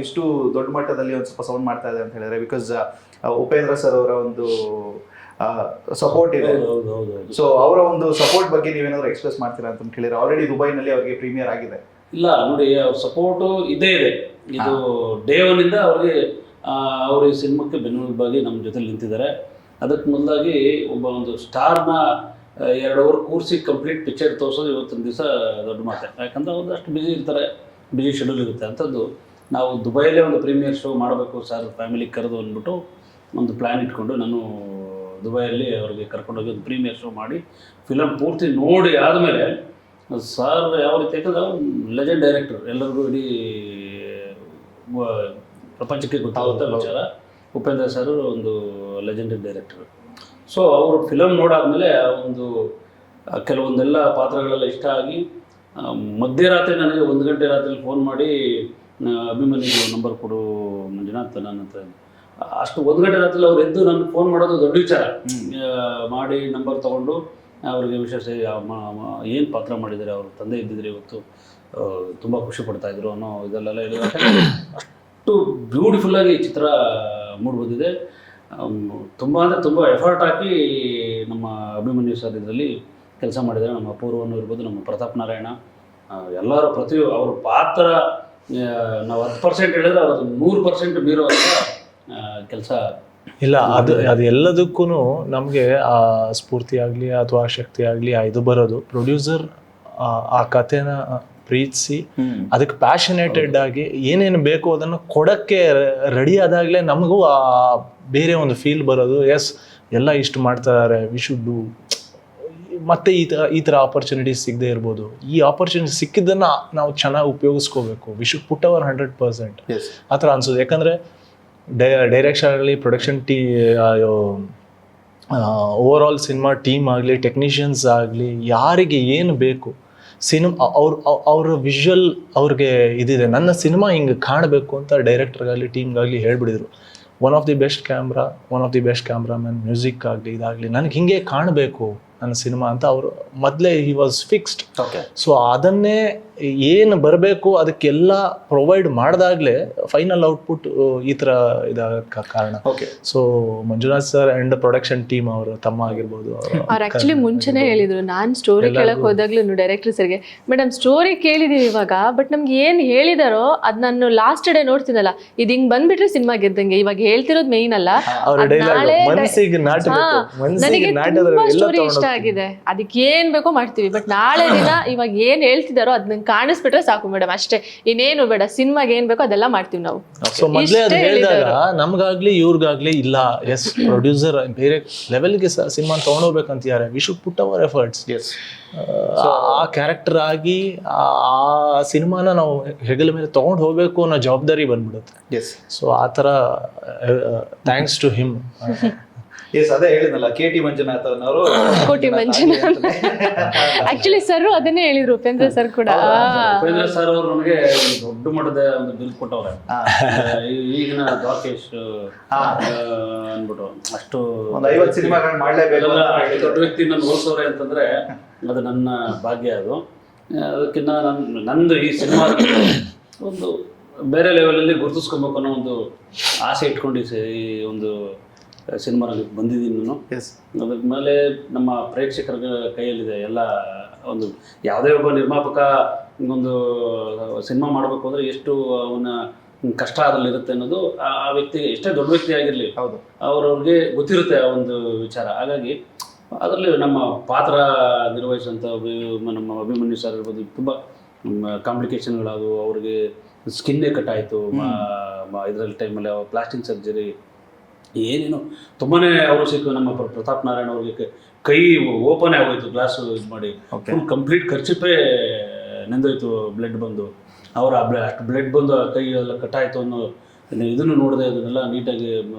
ಇಷ್ಟು ದೊಡ್ಡ ಮಟ್ಟದಲ್ಲಿ ಒಂದು ಸ್ವಲ್ಪ ಸೌಂಡ್ ಮಾಡ್ತಾ ಇದೆ ಅಂತ ಹೇಳಿದ್ರೆ, ಬಿಕಾಸ್ ಉಪೇಂದ್ರ ಸರ್ ಅವರ ಒಂದು ಸಪೋರ್ಟ್ ಇದೆ. ಸೊ ಅವರ ಒಂದು ಸಪೋರ್ಟ್ ಬಗ್ಗೆ ನೀವೇನಾದ್ರು ಎಕ್ಸ್ಪ್ರೆಸ್ ಮಾಡ್ತೀರಾ ಅಂತ ಕೇಳಿದ್ರೆ, ಆಲ್ರೆಡಿ ದುಬೈನಲ್ಲಿ ಅವರಿಗೆ ಪ್ರೀಮಿಯರ್ ಆಗಿದೆ. ಇಲ್ಲ ನೋಡಿ, ಅವ್ರ ಸಪೋರ್ಟು ಇದೇ ಇದೆ. ಇದು ಡೇ ಒನ್ನಿಂದ ಅವ್ರಿಗೆ ಅವರು ಈ ಸಿನಿಮಾಕ್ಕೆ ಬೆನ್ನೆಲುಬಾಗಿ ನಮ್ಮ ಜೊತೆ ನಿಂತಿದ್ದಾರೆ. ಅದಕ್ಕೆ ಮೊದಲಾಗಿ ಒಬ್ಬ ಒಂದು ಸ್ಟಾರ್ನ 2 ಅವರ್ ಕೂರಿಸಿ ಕಂಪ್ಲೀಟ್ ಪಿಕ್ಚರ್ ತೋರಿಸೋದು ಇವತ್ತಿನ ದಿವಸ ದೊಡ್ಡ ಮಾತೆ. ಯಾಕಂದರೆ ಅವ್ರು ಅಷ್ಟು ಬ್ಯುಸಿ ಇರ್ತಾರೆ, ಬ್ಯುಸಿ ಶೆಡ್ಯೂಲ್ ಇರುತ್ತೆ. ಅಂಥದ್ದು ನಾವು ದುಬೈಯಲ್ಲೇ ಒಂದು ಪ್ರೀಮಿಯರ್ ಶೋ ಮಾಡಬೇಕು ಸರ್, ಫ್ಯಾಮಿಲಿ ಕರೆದು ಅಂದ್ಬಿಟ್ಟು ಒಂದು ಪ್ಲ್ಯಾನ್ ಇಟ್ಕೊಂಡು ನಾನು ದುಬೈಯಲ್ಲಿ ಅವ್ರಿಗೆ ಕರ್ಕೊಂಡೋಗಿ ಒಂದು ಪ್ರೀಮಿಯರ್ ಶೋ ಮಾಡಿ ಫಿಲಮ್ ಪೂರ್ತಿ ನೋಡಿ ಆದಮೇಲೆ ಸರ್ ಯಾವ ರೀತಿ ಯಾಕಂದ್ರೆ ಲೆಜೆಂಡ್ ಡೈರೆಕ್ಟರ್, ಎಲ್ಲರಿಗೂ ಇಡೀ ಪ್ರಪಂಚಕ್ಕೆ ಗೊತ್ತಾಗುತ್ತೆ ವಿಚಾರ. ಉಪೇಂದ್ರ ಸರ್ ಒಂದು ಲೆಜೆಂಡರಿ ಡೈರೆಕ್ಟರ್. ಸೊ ಅವರು ಫಿಲಮ್ ನೋಡಾದ್ಮೇಲೆ ಒಂದು ಕೆಲವೊಂದೆಲ್ಲ ಪಾತ್ರಗಳೆಲ್ಲ ಇಷ್ಟ ಆಗಿ ಮಧ್ಯರಾತ್ರಿ ನನಗೆ 1 ಗಂಟೆ ರಾತ್ರಿ ಫೋನ್ ಮಾಡಿ ಅಭಿಮನ್ಯು ನಂಬರ್ ಕೊಡು ಮಂಜುನಾಥ್ ನನ್ನ ಹತ್ರ. ಅಷ್ಟು 1 ಗಂಟೆ ರಾತ್ರಿ ಅವ್ರು ಎದ್ದು ನನಗೆ ಫೋನ್ ಮಾಡೋದು ದೊಡ್ಡ ವಿಚಾರ. ಮಾಡಿ ನಂಬರ್ ತೊಗೊಂಡು ಅವ್ರಿಗೆ ವಿಶೇಷ ಏನು ಪಾತ್ರ ಮಾಡಿದ್ದಾರೆ, ಅವ್ರ ತಂದೆ ಇದ್ದಿದ್ರೆ ಇವತ್ತು ತುಂಬ ಖುಷಿ ಪಡ್ತಾಯಿದ್ರು ಅನ್ನೋ ಇದೆಲ್ಲ ಹೇಳಿದಾಗ ಅಷ್ಟು ಬ್ಯೂಟಿಫುಲ್ಲಾಗಿ ಚಿತ್ರ ಮೂಡಿಬಂದಿದೆ. ತುಂಬ ಅಂದರೆ ತುಂಬ ಎಫರ್ಟ್ ಹಾಕಿ ನಮ್ಮ ಅಭಿಮನ್ಯು ಸರ್ ಇದರಲ್ಲಿ ಕೆಲಸ ಮಾಡಿದ್ದಾರೆ. ನಮ್ಮ ಅಪೂರ್ವನು ಇರ್ಬೋದು, ನಮ್ಮ ಪ್ರತಾಪ್ ನಾರಾಯಣ, ಎಲ್ಲರೂ ಅವ್ರ ಪಾತ್ರ ನಾವು 10% ಹೇಳಿದ್ರೆ ಅವ್ರದ್ದು 100% ಮೀರುವಂಥ ಕೆಲಸ. ಇಲ್ಲ, ಅದು ಎಲ್ಲದಕ್ಕೂ ನಮಗೆ ಆ ಸ್ಫೂರ್ತಿ ಆಗಲಿ ಅಥವಾ ಶಕ್ತಿ ಆಗಲಿ ಇದು ಬರೋದು ಪ್ರೊಡ್ಯೂಸರ್ ಆ ಕಥೆನ ಪ್ರೀತಿಸಿ ಅದಕ್ಕೆ ಪ್ಯಾಷನೇಟೆಡ್ ಆಗಿ ಏನೇನು ಬೇಕು ಅದನ್ನು ಕೊಡೋಕ್ಕೆ ರೆಡಿ ಆದಾಗಲೇ ನಮಗೂ ಆ ಬೇರೆ ಒಂದು ಫೀಲ್ ಬರೋದು. ಎಸ್, ಎಲ್ಲ ಇಷ್ಟು ಮಾಡ್ತಾರೆ, ವಿ ಶುಡ್ ಡೂ. ಮತ್ತೆ ಈ ಥರ ಆಪರ್ಚುನಿಟೀಸ್ ಸಿಗದೆ ಇರ್ಬೋದು. ಈ ಆಪರ್ಚುನಿಟಿ ಸಿಕ್ಕಿದ್ದನ್ನು ನಾವು ಚೆನ್ನಾಗಿ ಉಪಯೋಗಿಸ್ಕೋಬೇಕು. We should put our 100%. ಆ ಥರ ಅನ್ಸೋದು. ಯಾಕಂದರೆ ಡೈರೆಕ್ಷನ್ ಆಗಲಿ, production over all cinema team ಆಗಲಿ, ಟೆಕ್ನಿಷಿಯನ್ಸ್ ಆಗಲಿ, ಯಾರಿಗೆ ಏನು ಬೇಕು ಅವ್ರ ವಿಜುವಲ್ ಅವ್ರಿಗೆ ಇದಿದೆ. ನನ್ನ ಸಿನಿಮಾ ಹಿಂಗೆ ಕಾಣಬೇಕು ಅಂತ ಡೈರೆಕ್ಟರ್ಗಾಗಲಿ ಟೀಮ್ಗಾಗಲಿ ಹೇಳ್ಬಿಡಿದ್ರು. One of the best cameraman, music ಆಗಲಿ ಇದಾಗಲಿ ನನಗೆ ಹಿಂಗೆ ಕಾಣಬೇಕು ನನ್ನ ಸಿನಿಮಾ ಅಂತ ಅವರು ಮೊದಲೇ ಹಿ ವಾಸ್ ಫಿಕ್ಸ್ಡ್. ಸೊ ಅದನ್ನೇ ಏನು ಬರಬೇಕು ಅದಕ್ಕೆಲ್ಲ ಪ್ರೊವೈಡ್ ಮಾಡಿದಾಗಲೇ ಫೈನಲ್ ಔಟ್ಪುಟ್ ಈ ಥರ ಇದಕ್ಕೆ ಕಾರಣ. So Manjunath sir and production team ಅವರು ತಮ್ಮ ಆಗಿರ್ಬೋದು, ಅವ್ರು ಆ್ಯಕ್ಚುಲಿ ಮುಂಚೆನೇ ಹೇಳಿದ್ರು. ನಾನು ಸ್ಟೋರಿ ಕೇಳಕ್ಕೆ ಹೋದಾಗ್ಲೂ ಡೈರೆಕ್ಟರ್ ಸರ್ಗೆ, ಮೇಡಮ್ ಸ್ಟೋರಿ ಕೇಳಿದೀವಿ ಇವಾಗ, ಬಟ್ ನಮ್ಗೆ ಏನು ಹೇಳಿದಾರೋ ಅದು ನಾನು ಲಾಸ್ಟ್ ಡೇ ನೋಡ್ತೀನಲ್ಲ, ಇದು ಹಿಂಗೆ ಬಂದ್ಬಿಟ್ರೆ ಸಿನಿಮಾ ಗೆದ್ದಂಗೆ. ಇವಾಗ ಹೇಳ್ತಿರೋದು ಮೇಯ್ನ್ ಅಲ್ಲ, ನನಗೆ ತುಂಬಾ ಸ್ಟೋರಿ ಇಷ್ಟ ಆಗಿದೆ, ಅದಕ್ಕೆ ಏನ್ ಬೇಕೋ ಮಾಡ್ತೀವಿ, ಬಟ್ ನಾಳೆ ದಿನ ಇವಾಗ ಏನ್ ಹೇಳ್ತಿದಾರೋ ಅದನ್ನ ಕಾಣಿಸ್ಬಿಟ್ರೆ ಸಾಕು ಮೇಡಮ್, ಅಷ್ಟೇ, ಇನ್ನೇನು ಬೇಡ, ಸಿನಿಮಾಗೆ ಏನ್ ಬೇಕೋ ಅದೆಲ್ಲ ಮಾಡ್ತೀವಿ ನಾವು. ಸೊ ಮೊದಲೇ ಅದು ಹೇಳಿದಾಗ ನಮ್ಗಾಗ್ಲಿ ಇವ್ರಿಗಾಗ್ಲಿ ಇಲ್ಲ, ಎಸ್ ಪ್ರೊಡ್ಯೂಸರ್ ಬೇರೆ ಲೆವೆಲ್ಗೆ ಸಿನಿಮಾ ತಗೊಂಡೋಗ್ಬೇಕಂತಿದ್ದಾರೆ, we should put our efforts. ಆ ಕ್ಯಾರೆಕ್ಟರ್ ಆಗಿ ಆ ಸಿನಿಮಾನ ನಾವು ಹೆಗಲ ಮೇಲೆ ತಗೊಂಡು ಹೋಗ್ಬೇಕು ಅನ್ನೋ ಜವಾಬ್ದಾರಿ ಬಂದ್ಬಿಡುತ್ತೆ. ಸೊ ಆ ಥರ ಥ್ಯಾಂಕ್ಸ್ ಟು ಹಿಮ್. ಅದೇ ಹೇಳಿದ್ನಲ್ಲ, KT ಮಂಜುನಾಥ್ ಅವರು ಕೋಟಿ ಮಂಜುನಾಥ್. ಆಕ್ಚುಲಿ ಸರ್ ಅದನ್ನೇ ಹೇಳಿದ್ರು, ಉಪೇಂದ್ರ ಸರ್ ಕೂಡ. ಉಪೇಂದ್ರ ಸರ್ ಅವರು ನಮಗೆ ದೊಡ್ಡ ಮಟ್ಟದ ಒಂದು ಬಿಲ್ ಕೊಟ್ಟವ್ರೆ. ಈಗಿನ ದ್ವಾರಕೇಶ್ ಅಂದ್ಬಿಟ್ಟು ಅಷ್ಟು 50 ಸಿನಿಮಾಗಳು ಮಾಡಲೇಬೇಕು ದೊಡ್ಡ ವ್ಯಕ್ತಿ ನನ್ನ ಹೋಲಿಸೋರೆ ಅಂತಂದ್ರೆ ಅದು ನನ್ನ ಭಾಗ್ಯ. ಅದು ಅದಕ್ಕಿಂತ ನಂದು ಈ ಸಿನಿಮಾ ಒಂದು ಬೇರೆ ಲೆವೆಲಲ್ಲಿ ಗುರುತಿಸ್ಕೊಬೇಕು ಅನ್ನೋ ಒಂದು ಆಸೆ ಇಟ್ಕೊಂಡು ಈ ಒಂದು ಸಿನಿಮಾನಲ್ಲಿ ಬಂದಿದ್ದೀನಿ ನಾನು. ಅದ್ರ ಮೇಲೆ ನಮ್ಮ ಪ್ರೇಕ್ಷಕರ ಕೈಯಲ್ಲಿದೆ ಎಲ್ಲ. ಒಂದು ಯಾವುದೇ ಒಬ್ಬ ನಿರ್ಮಾಪಕ ಒಂದು ಸಿನಿಮಾ ಮಾಡಬೇಕು ಅಂದರೆ ಎಷ್ಟು ಅವನ ಕಷ್ಟ ಅದರಲ್ಲಿರುತ್ತೆ ಅನ್ನೋದು ಆ ವ್ಯಕ್ತಿಗೆ, ಎಷ್ಟೇ ದೊಡ್ಡ ವ್ಯಕ್ತಿ ಆಗಿರಲಿ, ಅವ್ರವ್ರಿಗೆ ಗೊತ್ತಿರುತ್ತೆ ಆ ಒಂದು ವಿಚಾರ. ಹಾಗಾಗಿ ಅದರಲ್ಲಿ ನಮ್ಮ ಪಾತ್ರ ನಿರ್ವಹಿಸುವಂಥ ನಮ್ಮ ಅಭಿಮನ್ಯು ಸರ್ ಇರ್ಬೋದು, ತುಂಬ ಕಾಂಪ್ಲಿಕೇಶನ್ಗಳಾದವು. ಅವ್ರಿಗೆ ಸ್ಕಿನ್ನೇ ಕಟ್ಟಾಯಿತು ಇದರಲ್ಲಿ ಟೈಮಲ್ಲಿ, ಪ್ಲಾಸ್ಟಿಕ್ ಸರ್ಜರಿ ಏನೇನು ತುಂಬಾ ಅವರು ಸಿಕ್ಕು. ನಮ್ಮ ಪ್ರತಾಪ್ ನಾರಾಯಣ ಅವ್ರಿಗೆ ಕೈ ಓಪನ್ ಆಗೋಯ್ತು, ಗ್ಲಾಸ್ ಇದು ಮಾಡಿ ಫುಲ್ ಕಂಪ್ಲೀಟ್ ಖರ್ಚಿಪೇ ನೆಂದೋಯ್ತು, ಬ್ಲಡ್ ಬಂದು. ಅವರ ಅಷ್ಟು ಬ್ಲಡ್ ಬಂದು ಕೈ ಎಲ್ಲ ಕಟ್ಟಾಯಿತು ಅನ್ನೋ ಇದನ್ನು ನೋಡಿದೆ. ಅದನ್ನೆಲ್ಲ ನೀಟಾಗಿ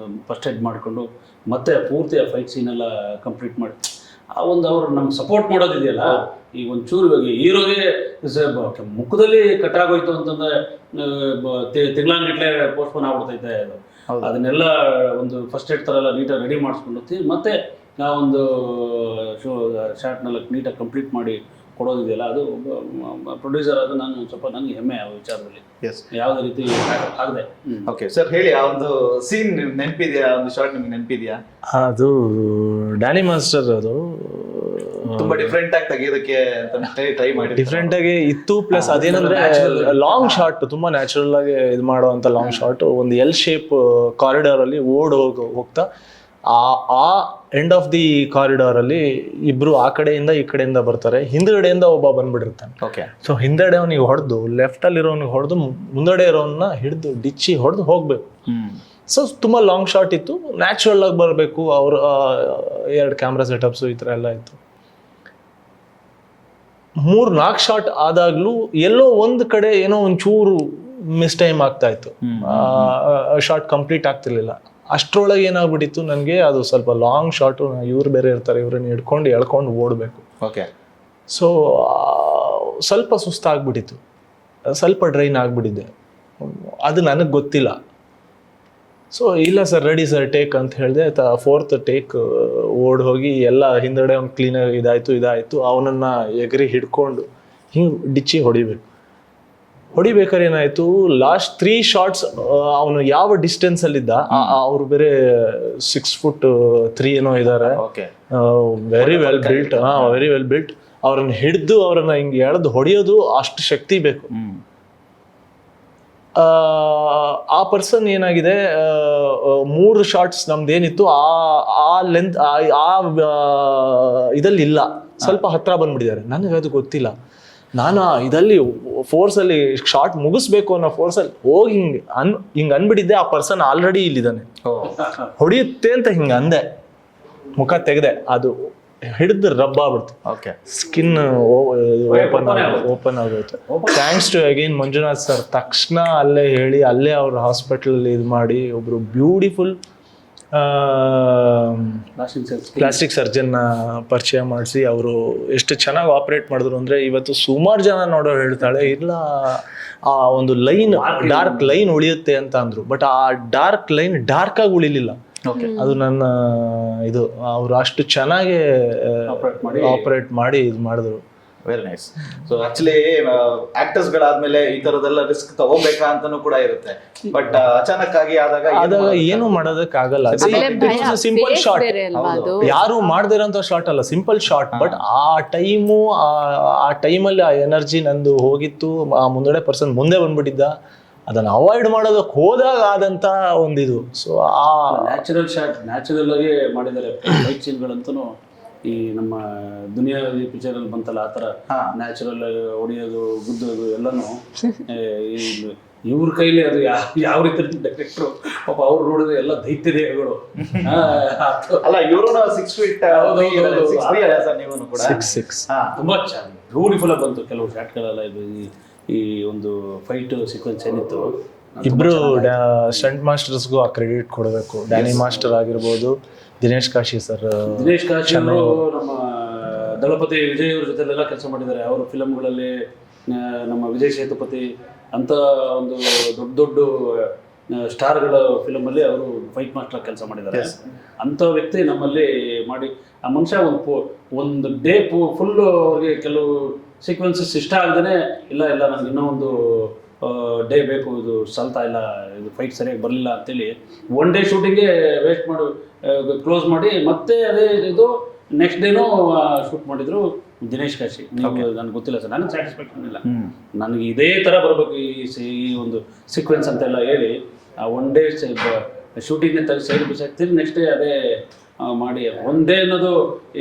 ಫಸ್ಟ್ ಏಡ್ ಮಾಡಿಕೊಂಡು ಮತ್ತೆ ಪೂರ್ತಿ ಆ ಫೈಟ್ ಸೀನೆಲ್ಲ ಕಂಪ್ಲೀಟ್ ಮಾಡಿ ಆ ಒಂದು ಅವರು ನಮ್ಗೆ ಸಪೋರ್ಟ್ ಮಾಡೋದಿದೆಯಲ್ಲ. ಈಗ ಒಂಚೂರು ಇವಾಗ ಹೀರೋಗೆ ಮುಖದಲ್ಲಿ ಕಟ್ಟಾಗೋಯ್ತು ಅಂತಂದರೆ ತಿಂಗಳಾನ್ಗಟ್ಲೆ ಪೋಸ್ಟ್ಪೋನ್ ಆಗ್ಬಿಡ್ತೈತೆ. ಅದನ್ನೆಲ್ಲ ಒಂದು ಫಸ್ಟ್ ಏಡ್ ಥರ ಎಲ್ಲ ನೀಟಾಗಿ ರೆಡಿ ಮಾಡಿಸ್ಕೊಂಡು ಮತ್ತೆ ಆ ಒಂದು ಶಾರ್ಟ್ನೆಲ್ಲ ನೀಟಾಗಿ ಕಂಪ್ಲೀಟ್ ಮಾಡಿ ಕೊಡೋದಿದೆಯಲ್ಲ, ಅದು ಪ್ರೊಡ್ಯೂಸರ್ ಅದು ನಾನು ಸ್ವಲ್ಪ ನನಗೆ ಹೆಮ್ಮೆ ಆ ವಿಚಾರದಲ್ಲಿ. ಯಾವುದೇ ರೀತಿ ಆಗದೆ. ಓಕೆ ಸರ್, ಹೇಳಿ, ಆ ಒಂದು ಸೀನ್ ನೆನಪಿದೆಯಾ? ಒಂದು ಶಾರ್ಟ್ ನಿಮ್ಗೆ ನೆನಪಿದೆಯಾ? ಅದು ಡ್ಯಾನಿ ಮಾಸ್ಟರ್ ಅದು ತುಂಬಾ ಡಿಫ್ರೆಂಟ್ ಆಗಿ ತೆಗೆಯೋದಕ್ಕೆ ಟ್ರೈ ಮಾಡಿ, ಡಿಫ್ರೆಂಟ್ ಆಗಿ ಇತ್ತು. ಪ್ಲಸ್ ಅದೇನಂದ್ರೆ ಲಾಂಗ್ ಶಾರ್ಟ್, ತುಂಬಾ ನ್ಯಾಚುರಲ್ ಆಗಿ ಇದು ಮಾಡುವಂತ ಲಾಂಗ್ ಶಾರ್ಟ್. ಒಂದು ಎಲ್ ಶೇಪ್ ಕಾರಿಡಾರ್ ಅಲ್ಲಿ ಹೋಗ್ತಾ ಆ ಎಂಡ್ ಆಫ್ ದಿ ಕಾರಿಡಾರ್ ಅಲ್ಲಿ ಇಬ್ರು ಆ ಕಡೆಯಿಂದ ಈ ಕಡೆಯಿಂದ ಬರ್ತಾರೆ, ಹಿಂದ್ಗಡೆಯಿಂದ ಒಬ್ಬ ಬಂದ್ಬಿಟ್ಟಿರ್ತಾನೆ. ಓಕೆ. ಸೊ ಹಿಂದೆಡೆ ಅವನಿಗೆ ಹೊಡೆದು, ಲೆಫ್ಟ್ ಅಲ್ಲಿ ಇರೋನಿಗೆ ಹೊಡೆದು, ಮುಂದಡೆ ಇರೋನ್ನ ಹಿಡಿದು ಡಿಚ್ಚಿ ಹೊಡೆದು ಹೋಗ್ಬೇಕು. ಸೊ ತುಂಬಾ ಲಾಂಗ್ ಶಾರ್ಟ್ ಇತ್ತು, ನ್ಯಾಚುರಲ್ ಆಗಿ ಬರಬೇಕು. ಅವ್ರ 2 ಕ್ಯಾಮ್ರಾ ಸೆಟಪ್ಸ್ ಈ ಥರ ಎಲ್ಲ ಇತ್ತು. 3-4 ಶಾಟ್ ಆದಾಗ್ಲೂ ಎಲ್ಲೋ ಒಂದು ಕಡೆ ಏನೋ ಒಂಚೂರು ಮಿಸ್ ಟೈಮ್ ಆಗ್ತಾ ಇತ್ತು, ಶಾರ್ಟ್ ಕಂಪ್ಲೀಟ್ ಆಗ್ತಿರ್ಲಿಲ್ಲ. ಅಷ್ಟರೊಳಗೆ ಏನಾಗ್ಬಿಟ್ಟಿತ್ತು ನನಗೆ, ಅದು ಸ್ವಲ್ಪ ಲಾಂಗ್ ಶಾರ್ಟು, ಇವ್ರು ಬೇರೆ ಇರ್ತಾರೆ, ಇವ್ರನ್ನ ಎಳ್ಕೊಂಡು ಓಡಬೇಕು. ಓಕೆ. ಸೊ ಸ್ವಲ್ಪ ಸುಸ್ತಾಗ್ಬಿಟ್ಟಿತ್ತು, ಸ್ವಲ್ಪ ಡ್ರೈನ್ ಆಗ್ಬಿಟ್ಟಿದ್ದೆ. ಅದು ನನಗೆ ಗೊತ್ತಿಲ್ಲ. ಸೊ ಇಲ್ಲ ಸರ್ ರೆಡಿ ಸರ್ ಟೇಕ್ ಅಂತ ಹೇಳಿದೆ. ಫೋರ್ತ್ ಟೇಕ್ ಓಡ್ ಹೋಗಿ ಎಲ್ಲ ಹಿಂದಡೆ ಅವ್ನು ಕ್ಲೀನಾಗಿ ಇದಾಯಿತು ಅವನನ್ನು ಎಗರಿ ಹಿಡ್ಕೊಂಡು ಹಿಂಗೆ ಡಿಚ್ಚಿ ಹೊಡಿಬೇಕಾದ್ರೆ ಏನಾಯಿತು, ಲಾಸ್ಟ್ 3 ಶಾಟ್ಸ್ ಅವನು ಯಾವ ಡಿಸ್ಟೆನ್ಸಲ್ಲಿದ್ದ, ಅವರು ಬೇರೆ 6'3" ಏನೋ ಇದ್ದಾರೆ, very well built. Very well built. ಅವ್ರನ್ನ ಹಿಡಿದು ಅವ್ರನ್ನ ಹಿಂಗೆ ಎಳೆದು ಹೊಡೆಯೋದು ಅಷ್ಟು ಶಕ್ತಿ ಬೇಕು. ಆ ಪರ್ಸನ್ ಏನಾಗಿದೆ, 3 ಶಾಟ್ಸ್ ನಮ್ದೇನಿತ್ತು ಆ ಲೆಂತ್ ಇದಲ್ಲಿ ಇಲ್ಲ, ಸ್ವಲ್ಪ ಹತ್ರ ಬಂದ್ಬಿಟ್ಟಿದ್ದಾರೆ. ನನಗೆ ಅದು ಗೊತ್ತಿಲ್ಲ. ನಾನು ಇದರಲ್ಲಿ ಫೋರ್ಸಲ್ಲಿ ಶಾರ್ಟ್ ಮುಗಿಸ್ಬೇಕು ಅನ್ನೋ ಫೋರ್ಸಲ್ಲಿ ಹೋಗಿ ಹಿಂಗೆ ಅಂದ್ಬಿಟ್ಟಿದ್ದೆ. ಆ ಪರ್ಸನ್ ಆಲ್ರೆಡಿ ಇಲ್ಲಿದ್ದಾನೆ, ಹೊಡೆಯುತ್ತೆ ಅಂತ ಹಿಂಗೆ ಅಂದೆ, ಮುಖ ತೆಗೆದೆ, ಅದು ಹಿಡಿದು ರಬ್ ಆಗ್ಬಿಡ್ತು. ಸ್ಕಿನ್ ಓಪನ್ ಆಗೋಯ್ತು. Thanks to again Manjunath sir, ತಕ್ಷಣ ಅಲ್ಲೇ ಹೇಳಿ ಅಲ್ಲೇ ಅವ್ರ ಹಾಸ್ಪಿಟಲ್ ಇದು ಮಾಡಿ ಒಬ್ರು ಬ್ಯೂಟಿಫುಲ್ ಪ್ಲಾಸ್ಟಿಕ್ ಸರ್ಜನ್ ಪರಿಚಯ ಮಾಡಿಸಿ ಅವರು ಎಷ್ಟು ಚೆನ್ನಾಗಿ ಆಪರೇಟ್ ಮಾಡಿದ್ರು ಅಂದರೆ ಇವತ್ತು ಸುಮಾರು ಜನ ನೋಡೋರು ಹೇಳ್ತಾಳೆ ಇಲ್ಲ ಆ ಒಂದು ಲೈನ್ ಡಾರ್ಕ್ ಲೈನ್ ಉಳಿಯುತ್ತೆ ಅಂತ ಅಂದ್ರು. ಬಟ್ ಆ ಡಾರ್ಕ್ ಲೈನ್ ಡಾರ್ಕ್ ಆಗಿ ಉಳಿಲಿಲ್ಲ. ಅದು ನನ್ನ ಇದು ಅವರು ಅಷ್ಟು ಚೆನ್ನಾಗಿ ಆಪರೇಟ್ ಮಾಡಿ ಇದು ಮಾಡಿದ್ರು. Very nice. ಸೊ ಆಕ್ಚುಲಿ ಆಕ್ಟರ್ಸ್ಗಳಾದ್ಮೇಲೆ ಈ ತರದೆಲ್ಲ ರಿಸ್ಕ್ ತಗೋಬೇಕಾ ಅಂತಾನೂ ಕೂಡ ಇರುತ್ತೆ. ಬಟ್ ಅಚಾನಕ್ ಆಗಿ ಆದಾಗ ಏನು ಮಾಡೋದಕ್ಕಾಗಲ್ಲ. ಸಿಂಪಲ್ ಶಾಟ್, ಯಾರು ಮಾಡದಿರೋಂಥ ಶಾಟ್ ಅಲ್ಲ, ಸಿಂಪಲ್ ಶಾಟ್. ಬಟ್ ಆ ಟೈಮಲ್ಲಿ ಆ ಎನರ್ಜಿ ನಂದು ಹೋಗಿತ್ತು. ಆ ಮುಂದಡೆ ಪರ್ಸನ್ ಮುಂದೆ ಬಂದ್ಬಿಟ್ಟಿದ್ದ, ಅದನ್ನು ಅವಾಯ್ಡ್ ಮಾಡೋದಕ್ಕೆ ಹೋದಾಗ ಆದಂತ ಒಂದಿದು. ಸೊ ಆ ನ್ಯಾಚುರಲ್ ಶಾಟ್ ನ್ಯಾಚುರಲ್ ಆಗಿ ಮಾಡಿದ್ದಾರೆ. ಫೈಟ್ ಸೀನ್ಗಳಂತೂ ಈ ನಮ್ಮ ದುನಿಯಾ ಪಿಕ್ಚರಲ್ಲಿ ಬಂತಲ್ಲ ಆ ಥರ ನ್ಯಾಚುರಲ್ ಹೊಡೆಯೋದು ಗುದ್ದೋದು ಎಲ್ಲನೂ ಇವ್ರ ಕೈಲಿ ಅದು ಯಾವ ರೀತಿ ಡೈರೆಕ್ಟ್ರು ಪಾಪ ಅವ್ರು ನೋಡಿದ್ರೆ ಎಲ್ಲ ದೈತ್ಯ ದೇಹಗಳು. ಅಲ್ಲ ಇವರು 6 feet ತುಂಬಾ ಬ್ಯೂಟಿಫುಲ್ ಆಗಿ ಬಂತು. ಕೆಲವು ಶಾಟ್ಗಳೆಲ್ಲ ಇದು ಈ ಒಂದು ಫೈಟ್ ಸೀಕ್ವೆನ್ಸ್ ಏನಿತ್ತು, ಇಬ್ರು ಸ್ಟಂಟ್ ಮಾಸ್ಟರ್ಸ್ಗೂ ಆ ಕ್ರೆಡಿಟ್ ಕೊಡಬೇಕು. ಡ್ಯಾನಿ ಮಾಸ್ಟರ್ ಆಗಿರ್ಬೋದು, ದಿನೇಶ್ ಕಾಶಿ ಸರ್. ದಿನೇಶ್ ಕಾಶಿ ಅವರು ನಮ್ಮ ದಳಪತಿ ವಿಜಯ್ ಅವ್ರ ಜೊತೆಲೆಲ್ಲ ಕೆಲಸ ಮಾಡಿದ್ದಾರೆ. ಅವರು ಫಿಲಮ್ಗಳಲ್ಲಿ ನಮ್ಮ ವಿಜಯ್ ಸೇತುಪತಿ ಅಂತ ಒಂದು ದೊಡ್ಡ ದೊಡ್ಡ ಸ್ಟಾರ್ಗಳ ಫಿಲಮಲ್ಲಿ ಅವರು ಫೈಟ್ ಮಾಸ್ಟರ್ ಕೆಲಸ ಮಾಡಿದ್ದಾರೆ. ಅಂಥ ವ್ಯಕ್ತಿ ನಮ್ಮಲ್ಲಿ ಮಾಡಿ ಆ ಮನುಷ್ಯ ಒಂದು ಡೇ ಫುಲ್ ಅವ್ರಿಗೆ ಕೆಲವು ಸೀಕ್ವೆನ್ಸಸ್ ಇಷ್ಟ ಆಗದೇ ಇಲ್ಲ ನನಗೆ ಇನ್ನೂ ಒಂದು ಡೇ ಬೇಕು, ಇದು ಸಲ್ತಾ ಇಲ್ಲ, ಇದು ಫೈಟ್ ಸರಿಯಾಗಿ ಬರಲಿಲ್ಲ ಅಂತೇಳಿ 1 day ಶೂಟಿಂಗ್ಗೆ ವೇಸ್ಟ್ ಮಾಡಿ ಕ್ಲೋಸ್ ಮಾಡಿ ಮತ್ತೆ ಅದೇ ಇದು ನೆಕ್ಸ್ಟ್ ಡೇನೂ ಶೂಟ್ ಮಾಡಿದ್ರು ದಿನೇಶ್ ಕಾಶಿ. ನೀವು ನನಗೆ ಗೊತ್ತಿಲ್ಲ ಸರ್, ನನಗೆ ಸ್ಯಾಟಿಸ್ಫ್ಯಾಕ್ಷನ್ ಇಲ್ಲ, ನನಗೆ ಇದೇ ಥರ ಬರಬೇಕು ಈ ಒಂದು ಸೀಕ್ವೆನ್ಸ್ ಅಂತೆಲ್ಲ ಹೇಳಿ ಆ 1 day ಶೂಟಿಂಗ್ನೇ ತೆಗೆದು ಸೈಡ್ ಬಿಸಾಕ್ತೀನಿ. ನೆಕ್ಸ್ಟ್ ಡೇ ಅದೇ ಮಾಡಿ 1 day ಅನ್ನೋದು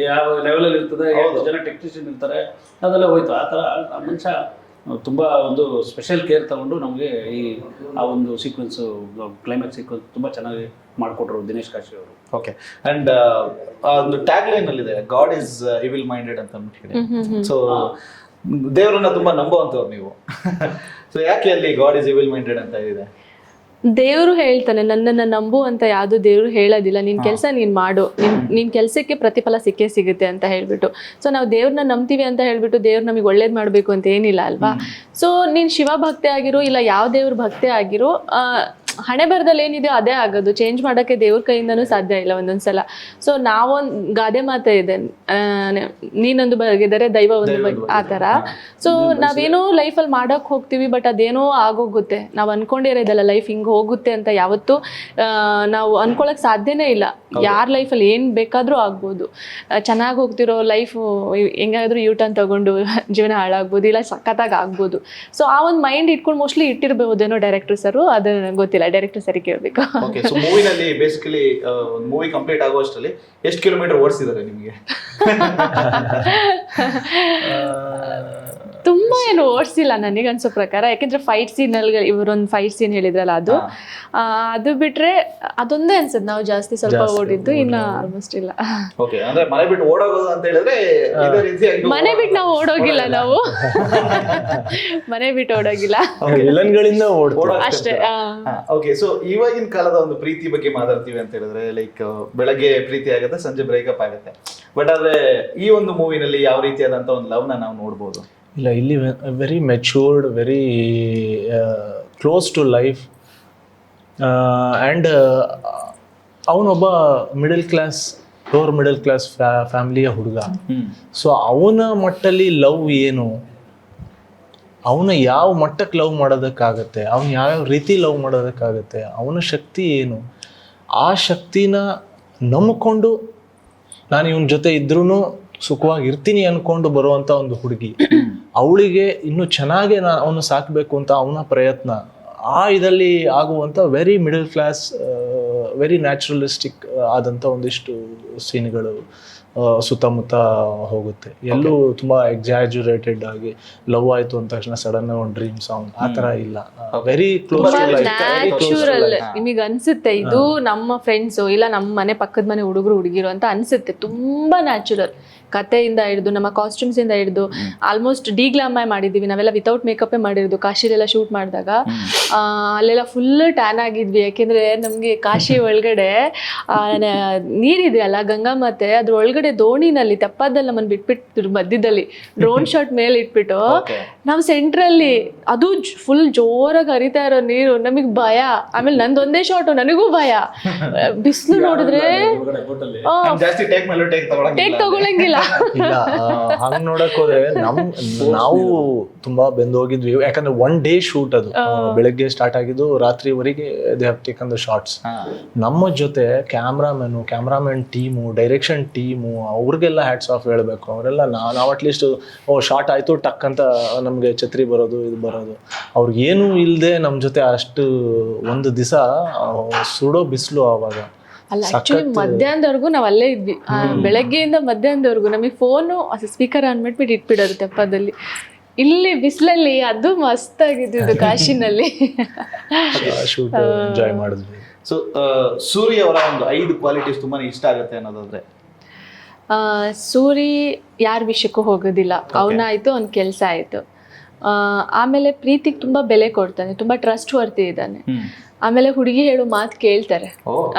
ಯಾವ ಲೆವೆಲಲ್ಲಿ ಇರ್ತದೆ, 8 ಜನ ಟೆಕ್ನಿಷಿಯನ್ ಇರ್ತಾರೆ, ಅದೆಲ್ಲ ಹೋಯ್ತು. ಆ ಥರ ಆ ಮನುಷ್ಯ ತುಂಬ ಒಂದು ಸ್ಪೆಷಲ್ ಕೇರ್ ತಗೊಂಡು ನಮಗೆ ಆ ಒಂದು ಸೀಕ್ವೆನ್ಸು ಕ್ಲೈಮ್ಯಾಕ್ಸ್ ಸೀಕ್ವೆನ್ಸ್ ತುಂಬ ಚೆನ್ನಾಗಿ ಮಾಡಿಕೊಟ್ರು ದಿನೇಶ್ ಕಾಶಿ ಅವರು. ಓಕೆ. ಅಂಡ್ ಒಂದು ಟ್ಯಾಗ್ ಲೈನ್ ಅಲ್ಲಿ ಇದೆ, ಗಾಡ್ ಇಸ್ ಇವಿಲ್ ಮೈಂಡೆಡ್ ಅಂತ ಅಂದ್ಬಿಟ್ಟು. ಸೊ ದೇವರನ್ನ ತುಂಬಾ ನಂಬುವಂತವ್ರು ನೀವು. ಸೊ ಯಾಕೆ ಅಲ್ಲಿ ಗಾಡ್ ಇಸ್ ಇವಿಲ್ ಮೈಂಡೆಡ್ ಅಂತ ಇದೆ? ದೇವರು ಹೇಳ್ತಾನೆ, ನನ್ನನ್ನು ನಂಬು ಅಂತ ಯಾವುದು ದೇವರು ಹೇಳೋದಿಲ್ಲ. ನಿನ್ನ ಕೆಲಸ ನೀನು ಮಾಡು, ನಿನ್ನ ಕೆಲಸಕ್ಕೆ ಪ್ರತಿಫಲ ಸಿಕ್ಕೇ ಸಿಗುತ್ತೆ ಅಂತ ಹೇಳ್ಬಿಟ್ಟು. ಸೊ ನಾವು ದೇವ್ರನ್ನ ನಂಬ್ತೀವಿ ಅಂತ ಹೇಳ್ಬಿಟ್ಟು ದೇವ್ರು ನಮಗೆ ಒಳ್ಳೇದು ಮಾಡಬೇಕು ಅಂತ ಏನಿಲ್ಲ ಅಲ್ವಾ. ಸೊ ನೀನು ಶಿವ ಭಕ್ತಿ ಆಗಿರೋ ಇಲ್ಲ ಯಾವ ದೇವ್ರ ಭಕ್ತಿ ಆಗಿರೋ, ಹಣೆ ಬರದಲ್ಲಿ ಏನಿದೆಯೋ ಅದೇ ಆಗೋದು. ಚೇಂಜ್ ಮಾಡೋಕ್ಕೆ ದೇವ್ರ ಕೈಯಿಂದನೂ ಸಾಧ್ಯ ಇಲ್ಲ ಒಂದೊಂದ್ಸಲ. ಸೊ ನಾವೊಂದು ಗಾದೆ ಮಾತೇ ಇದೆ, ನೀನೊಂದು ಬಗೆದರೆ ದೈವ ಒಂದು ಆ ಥರ. ಸೊ ನಾವೇನೋ ಲೈಫಲ್ಲಿ ಮಾಡೋಕ್ಕೆ ಹೋಗ್ತೀವಿ, ಬಟ್ ಅದೇನೋ ಆಗೋಗುತ್ತೆ. ನಾವು ಅನ್ಕೊಂಡಿರೋದಲ್ಲ ಲೈಫ್ ಹಿಂಗೆ ಹೋಗುತ್ತೆ ಅಂತ ಯಾವತ್ತೂ ನಾವು ಅನ್ಕೊಳಕ್ಕೆ ಸಾಧ್ಯನೇ ಇಲ್ಲ. ಯಾರ ಲೈಫಲ್ಲಿ ಏನು ಬೇಕಾದರೂ ಆಗ್ಬೋದು. ಚೆನ್ನಾಗಿ ಹೋಗ್ತಿರೋ ಲೈಫು ಹೆಂಗಾದ್ರೂ ಯೂಟರ್ನ್ ತಗೊಂಡು ಜೀವನ ಹಾಳಾಗ್ಬೋದು, ಇಲ್ಲ ಸಖತ್ತಾಗಿ ಆಗ್ಬೋದು. ಸೊ ಆ ಒಂದು ಮೈಂಡ್ ಇಟ್ಕೊಂಡು ಮೋಸ್ಟ್ಲಿ ಇಟ್ಟಿರ್ಬೋದೇನೋ ಡೈರೆಕ್ಟರ್ ಸರು, ಅದು ಗೊತ್ತಿಲ್ಲ, ಡೈರೆಕ್ಟರ್ ಸರಿ ಕೇಳಬೇಕು. ಓಕೆ. ಸೊ ಮೂವಿನಲ್ಲಿ ಬೇಸಿಕಲಿ ಒಂದು ಮೂವಿ ಕಂಪ್ಲೀಟ್ ಆಗುವಷ್ಟರಲ್ಲಿ ಎಷ್ಟು ಕಿಲೋಮೀಟರ್ ಓಡಿಸಿದ್ದಾರೆ ನಿಮಗೆ? ತುಂಬ ಏನು ಓಡಿಸಿಲ್ಲ ನನಗೆ ಅನ್ಸೋ ಪ್ರಕಾರ. ಯಾಕೆಂದ್ರೆ ಫೈಟ್ ಸೀನಲ್ಲಿ ಇವರೊಂದು ಫೈಟ್ ಸೀನ್ ಹೇಳಿದ್ರಲ್ಲ, ಅದು ಬಿಟ್ರೆ ಅದೊಂದೇ ಅನ್ಸುತ್ತೆ ನಾವು ಜಾಸ್ತಿ ಸ್ವಲ್ಪ ಓಡಿದ್ದು. ಇನ್ನು ಆಲ್ಮೋಸ್ಟ್ ಇಲ್ಲ. ಓಕೆ. ಅಂದ್ರೆ ಮನೆ ಬಿಟ್ಟು ಓಡೋಗೋದು ಅಂತ ಹೇಳಿದ್ರೆ ಮನೆ ಬಿಟ್ಟು ನಾವು ಓಡೋಗಿಲ್ಲ, ನಾವು ಮನೆ ಬಿಟ್ಟು ಓಡೋಗಿಲ್ಲ, ವಿಲನ್ಗಳಿಂದ ಅಷ್ಟೇ. ಓಕೆ. ಸೊ ಇವಾಗಿನ ಕಾಲದ ಒಂದು ಪ್ರೀತಿ ಬಗ್ಗೆ ಮಾತಾಡ್ತೀವಿ ಅಂತ ಹೇಳಿದ್ರೆ, ಲೈಕ್ ಬೆಳಗ್ಗೆ ಪ್ರೀತಿ ಆಗುತ್ತೆ, ಸಂಜೆ ಬ್ರೇಕಪ್ ಆಗುತ್ತೆ. ಬಟ್ ಆದ್ರೆ ಈ ಒಂದು ಮೂವಿನಲ್ಲಿ ಯಾವ ರೀತಿಯಾದಂತ ಒಂದು ಲವ್ನ ನಾವು ನೋಡ್ಬೋದು? ಇಲ್ಲ, ಇಲ್ಲಿ very matured, very close to life and ಅವನೊಬ್ಬ middle class lower middle class ಫ್ಯಾಮಿಲಿಯ ಹುಡುಗ. ಸೊ ಅವನ ಮಟ್ಟಲ್ಲಿ ಲವ್ ಏನು, ಅವನ ಯಾವ ಮಟ್ಟಕ್ಕೆ ಲವ್ ಮಾಡೋದಕ್ಕಾಗತ್ತೆ, ಅವನು ಯಾವ್ಯಾವ ರೀತಿ ಲವ್ ಮಾಡೋದಕ್ಕಾಗತ್ತೆ, ಅವನ ಶಕ್ತಿ ಏನು, ಆ ಶಕ್ತಿನ ನಂಬಿಕೊಂಡು ನಾನು ಇವನ ಜೊತೆ ಇದ್ರೂ ಸುಖವಾಗಿ ಇರ್ತೀನಿ ಅಂದ್ಕೊಂಡು ಬರುವಂಥ ಒಂದು ಹುಡುಗಿ, ಅವಳಿಗೆ ಇನ್ನೂ ಚೆನ್ನಾಗಿ ಅವನು ಸಾಕಬೇಕು ಅಂತ ಅವನ ಪ್ರಯತ್ನ, ಆ ಇದರಲ್ಲಿ ಆಗುವಂಥ very middle class very naturalistic ಆದಂಥ ಒಂದಿಷ್ಟು ಸೀನ್ಗಳು ಸುತ್ತಮುತ್ತ ಹೋಗುತ್ತೆ. ಎಲ್ಲೂ ತುಂಬ ಎಕ್ಸಾಜುರೇಟೆಡ್ ಆಗಿ ಲವ್ ಆಯಿತು ಅಂದ ತಕ್ಷಣ ಸಡನ್ ಒಂದು ಡ್ರೀಮ್ ಸಾಂಗ್ ಆ ಥರ ಇಲ್ಲ. Very close to life, natural. ನಿಮಗೆ ಅನ್ಸುತ್ತೆ ಇದು ನಮ್ಮ ಫ್ರೆಂಡ್ಸು ಇಲ್ಲ ನಮ್ಮ ಮನೆ ಪಕ್ಕದ ಮನೆ ಹುಡುಗರು ಹುಡುಗಿರು ಅಂತ ಅನ್ಸುತ್ತೆ. ತುಂಬಾ ನ್ಯಾಚುರಲ್. ಕಥೆಯಿಂದ ಹಿಡಿದು ನಮ್ಮ ಕಾಸ್ಟ್ಯೂಮ್ಸ್ ಇಂದ ಹಿಡಿದು ಆಲ್ಮೋಸ್ಟ್ ಡಿಗ್ಲಾಮೈ ಮಾಡಿದ್ದೀವಿ ನಾವೆಲ್ಲ, ವಿತೌಟ್ ಮೇಕಪ್ಪೇ ಮಾಡಿರೋದು. ಕಾಶಿಲೆಲ್ಲ ಶೂಟ್ ಮಾಡಿದಾಗ ಅಲ್ಲೆಲ್ಲ ಫುಲ್ ಟ್ಯಾನ್ ಆಗಿದ್ವಿ. ಯಾಕೆಂದ್ರೆ ನಮಗೆ ಕಾಶಿ ಒಳಗಡೆ ನೀರಿದೆ ಅಲ್ಲ ಗಂಗಾಮಾತೆ, ಅದ್ರ ಒಳಗಡೆ ದೋಣಿನಲ್ಲಿ ತೆಪ್ಪದಲ್ಲಿ ನಮ್ಮನ್ನು ಬಿಟ್ಬಿಟ್ಟು ಮಧ್ಯದಲ್ಲಿ ಡ್ರೋನ್ ಶಾಟ್ ಮೇಲೆ ಇಟ್ಬಿಟ್ಟು ನಾವು ಸೆಂಟ್ರಲ್ಲಿ ಅದು ಫುಲ್ ಜೋರಾಗಿ ಹರಿತಾ ಇರೋ ನೀರು, ನಮಗೆ ಭಯ. ಆಮೇಲೆ ನಂದೊಂದೇ ಶಾಟು, ನನಗೂ ಭಯ. ಬಿಸಿಲು ನೋಡಿದ್ರೆ ಟೇಕ್ ತಗೊಳಂಗಿಲ್ಲ. ಇಲ್ಲ ಹಂಗ್ ನೋಡಕ್ ಹೋದ್ರೆ ನಾವು ತುಂಬಾ ಬೆಂದು ಹೋಗಿದ್ವಿ. ಯಾಕಂದ್ರೆ ಒನ್ ಡೇ ಶೂಟ್ ಅದು, ಬೆಳಗ್ಗೆ ಸ್ಟಾರ್ಟ್ ಆಗಿದ್ದು ರಾತ್ರಿವರೆಗೆ they have taken the shots. ನಮ್ಮ ಜೊತೆ ಕ್ಯಾಮ್ರಾಮನ್ ಟೀಮು, ಡೈರೆಕ್ಷನ್ ಟೀಮು, ಅವ್ರಿಗೆಲ್ಲ ಹ್ಯಾಟ್ಸ್ ಆಫ್ ಹೇಳ್ಬೇಕು. ಅವರೆಲ್ಲ ನಾವು ಅಟ್ಲೀಸ್ಟ್ ಶಾರ್ಟ್ ಆಯ್ತು ಟಕ್ ಅಂತ ನಮ್ಗೆ ಛತ್ರಿ ಬರೋದು ಇದು ಬರೋದು, ಅವ್ರಿಗೇನು ಇಲ್ಲದೆ ನಮ್ಮ ಜೊತೆ ಅಷ್ಟು ಒಂದು ದಿವಸ ಸುಡೋ ಬಿಸಿಲು. ಆವಾಗ ಅಲ್ಲ ಆಕ್ಚುಲಿ ಮಧ್ಯಾಹ್ನದವರೆಗೂ ನಾವು ಅಲ್ಲೇ ಇದ್ವಿ. ಬೆಳಗ್ಗೆಯಿಂದ ಮಧ್ಯಾಹ್ನದವರೆಗೂ ನಮಗೆ ಫೋನು ಸ್ಪೀಕರ್ ಆನ್ ಮಾಡ್ಬಿಟ್ಟು ಇಟ್ಬಿಡೋದು ತೆಪ್ಪದಲ್ಲಿ. ಇಲ್ಲಿ ಬಿಸಿಲಲ್ಲಿ ಅದು ಮಸ್ತ್ ಆಗಿದ್ದು ಕಾಶಿನಲ್ಲಿ ಶೂಟ್ ಎಂಜಾಯ್ ಮಾಡಿದ್ವಿ. ಸೊ ಸೂರಿ ಅವರ ಒಂದು 5 ಕ್ವಾಲಿಟೀಸ್ ತುಂಬಾನೇ ಇಷ್ಟ ಆಗುತ್ತೆ ಅನ್ನೋದಾದ್ರೆ? ಸೂರಿ ಯಾರ ವಿಷಯಕ್ಕೂ ಹೋಗೋದಿಲ್ಲ. ಅವನಾಯ್ತು ಅವ್ನ ಕೆಲಸ ಆಯ್ತು. ಆಮೇಲೆ ಪ್ರೀತಿಗೆ ತುಂಬಾ ಬೆಲೆ ಕೊಡ್ತಾನೆ, ತುಂಬಾ ಟ್ರಸ್ಟ್ ವರ್ತಿ ಇದ್ದಾನೆ. ಆಮೇಲೆ ಹುಡುಗಿ ಹೇಳೋ ಮಾತು ಕೇಳ್ತಾರೆ.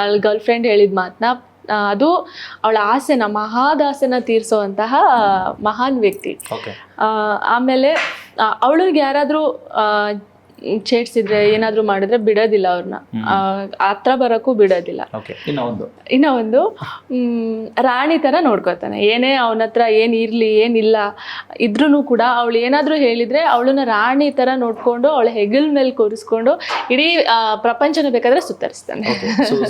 ಅವಳ ಗರ್ಲ್ ಫ್ರೆಂಡ್ ಹೇಳಿದ ಮಾತನ್ನ, ಅದು ಅವಳ ಆಸೆನ, ಮಹಾದಾಸೆನ ತೀರಿಸುವಂತಹ ಮಹಾನ್ ವ್ಯಕ್ತಿ. ಆಮೇಲೆ ಅವಳಿಗೆ ಯಾರಾದ್ರೂ ಛೇಡ್ಸಿದ್ರೆ ಏನಾದ್ರೂ ಮಾಡಿದ್ರೆ ಬಿಡೋದಿಲ್ಲ, ಅವ್ರನ್ನ ಹತ್ರ ಬರೋಕ್ಕೂ ಬಿಡೋದಿಲ್ಲ. ಇನ್ನ ಒಂದು ರಾಣಿ ತರ ನೋಡ್ಕೋತಾನೆ. ಏನೇ ಅವನ ಹತ್ರ ಏನ್ ಇರ್ಲಿ ಏನಿಲ್ಲ ಇದ್ರೂ ಕೂಡ ಅವಳು ಏನಾದ್ರೂ ಹೇಳಿದ್ರೆ ಅವಳನ್ನ ರಾಣಿ ತರ ನೋಡ್ಕೊಂಡು ಅವಳ ಹೆಗಲ್ ಮೇಲೆ ಕೂರಿಸ್ಕೊಂಡು ಇಡೀ ಪ್ರಪಂಚನ ಬೇಕಾದ್ರೆ ಸುತ್ತರಿಸ್ತಾನೆ.